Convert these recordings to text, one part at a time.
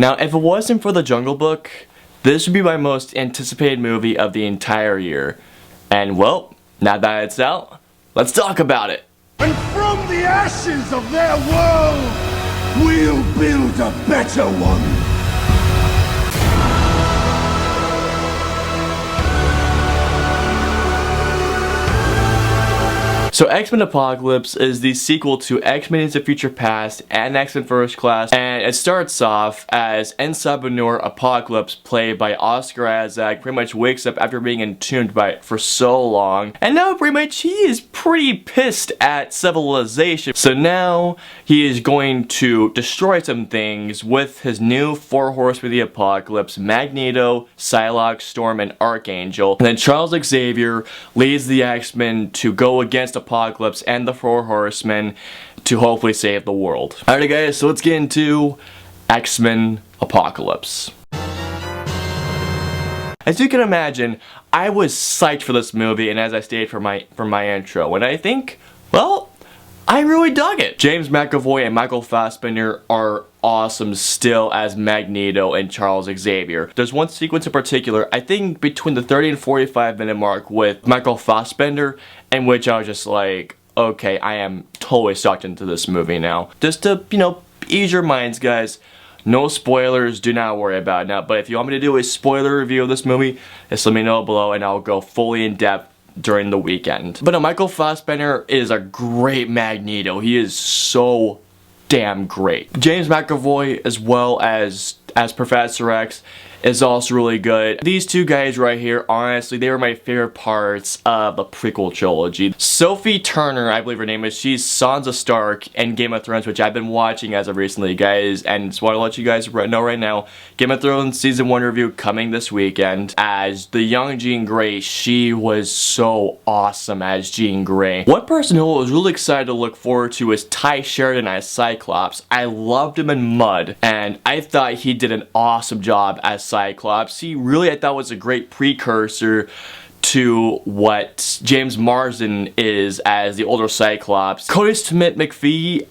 Now, if it wasn't for The Jungle Book, this would be my most anticipated movie of the entire year. And well, now that it's out, let's talk about it. And from the ashes of their world, we'll build a better one. So X-Men Apocalypse is the sequel to X-Men Into Future Past and X-Men First Class, and it starts off as Entrepreneur Apocalypse, played by Oscar Isaac, pretty much wakes up after being entombed by it for so long, and now pretty much he is pretty pissed at civilization. So now he is going to destroy some things with his new four horsemen of the apocalypse: Magneto, Psylocke, Storm, and Archangel. And then Charles Xavier leads the X-Men to go against Apocalypse and the Four Horsemen to hopefully save the world. Alright guys, so let's get into X-Men Apocalypse. As you can imagine, I was psyched for this movie, and as I stated for my intro, and I think, well, I really dug it. James McAvoy and Michael Fassbender are awesome still as Magneto and Charles Xavier. There's one sequence in particular, I think between the 30 and 45 minute mark with Michael Fassbender, in which I was just like, okay, I am totally sucked into this movie now. Just to, ease your minds, guys. No spoilers, do not worry about it now. But if you want me to do a spoiler review of this movie, just let me know below and I'll go fully in depth during the weekend. But no, Michael Fassbender is a great Magneto. He is so damn great. James McAvoy, as well as Professor X, is also really good. These two guys right here, honestly, they were my favorite parts of the prequel trilogy. Sophie Turner, I believe her name is, she's Sansa Stark in Game of Thrones, which I've been watching as of recently, guys, and just want to let you guys know right now, Game of Thrones Season 1 review coming this weekend. As the young Jean Grey, she was so awesome as Jean Grey. One person who I was really excited to look forward to is Ty Sheridan as Cyclops. I loved him in Mud, and I thought he did an awesome job as Cyclops. He really, I thought, was a great precursor to what James Marsden is as the older Cyclops. Cody Smith McPhee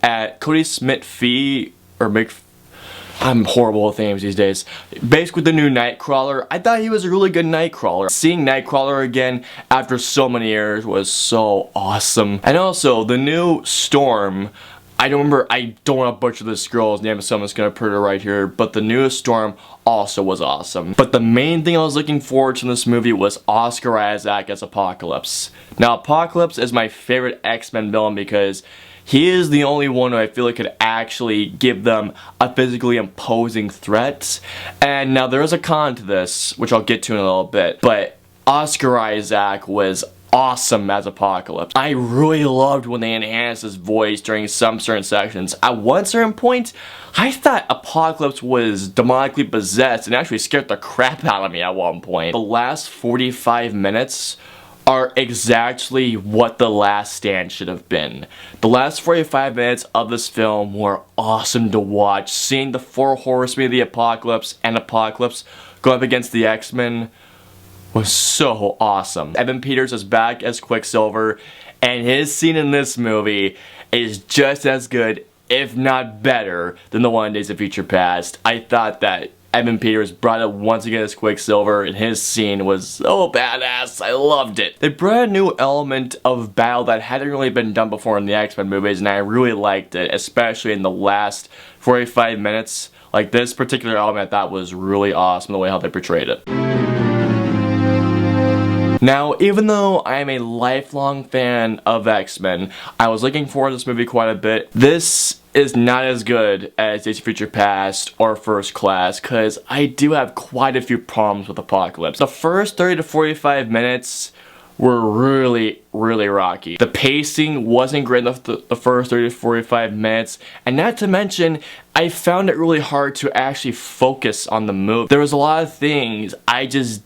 I'm horrible with names these days. Basically the new Nightcrawler. I thought he was a really good Nightcrawler. Seeing Nightcrawler again after so many years was so awesome. And also the new Storm. I don't want to butcher this girl's name, so I'm just going to put her right here, but the newest Storm also was awesome. But the main thing I was looking forward to in this movie was Oscar Isaac as Apocalypse. Now, Apocalypse is my favorite X-Men villain because he is the only one who I feel like could actually give them a physically imposing threat. And now there is a con to this, which I'll get to in a little bit, but Oscar Isaac was awesome as Apocalypse. I really loved when they enhanced his voice during some certain sections. At one certain point, I thought Apocalypse was demonically possessed and actually scared the crap out of me at one point. The last 45 minutes are exactly what The Last Stand should have been. The last 45 minutes of this film were awesome to watch. Seeing the Four Horsemen of the Apocalypse and Apocalypse go up against the X-Men was so awesome. Evan Peters is back as Quicksilver, and his scene in this movie is just as good, if not better, than the one in Days of Future Past. I thought that Evan Peters brought it once again as Quicksilver, and his scene was so badass. I loved it. They brought a new element of battle that hadn't really been done before in the X-Men movies, and I really liked it, especially in the last 45 minutes. Like, this particular element I thought was really awesome, the way how they portrayed it. Now, even though I am a lifelong fan of X-Men, I was looking forward to this movie quite a bit. This is not as good as Days of Future Past or First Class, because I do have quite a few problems with Apocalypse. The first 30 to 45 minutes were really rocky. The pacing wasn't great enough the first 30 to 45 minutes, and not to mention, I found it really hard to actually focus on the movie. There was a lot of things I just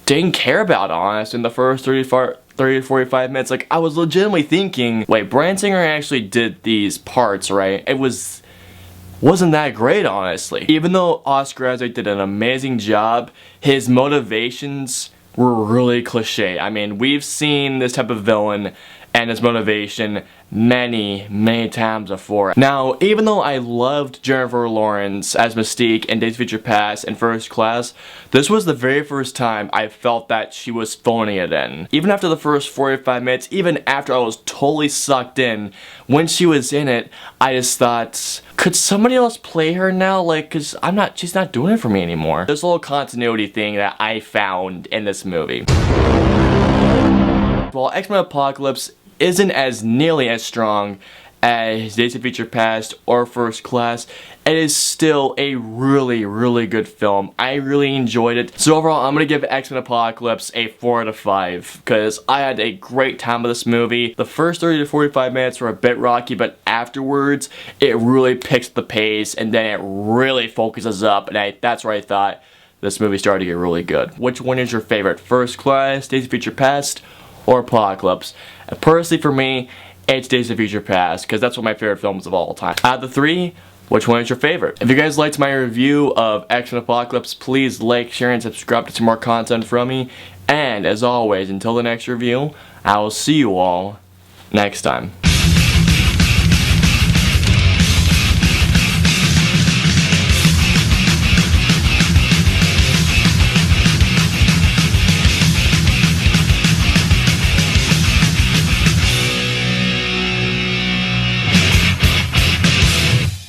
didn't care about, honest, in the first 30 to 45 minutes. Like, I was legitimately thinking, wait, Bryan Singer actually did these parts, right? It wasn't that great, honestly. Even though Oscar Isaac did an amazing job, his motivations were really cliche. I mean, we've seen this type of villain and his motivation many times before. Now, even though I loved Jennifer Lawrence as Mystique in Days of Future Past and First Class, this was the very first time I felt that she was phoning it in. Even after the first 45 minutes, even after I was totally sucked in, when she was in it, I just thought, could somebody else play her now? Like, cause she's not doing it for me anymore. There's a little continuity thing that I found in this movie. While X-Men Apocalypse isn't as nearly as strong as Days of Future Past or First Class, it is still a really good film. I really enjoyed it. So overall, I'm gonna give X-Men Apocalypse a 4 out of 5 because I had a great time with this movie. The first 30 to 45 minutes were a bit rocky, but afterwards, it really picks the pace and then it really focuses up, and that's where I thought this movie started to get really good. Which one is your favorite? First Class, Days of Future Past, or Apocalypse? And personally for me, it's Days of Future Past, because that's one of my favorite films of all time. Out of the three, which one is your favorite? If you guys liked my review of X-Men Apocalypse, please like, share, and subscribe to see more content from me. And as always, until the next review, I will see you all next time.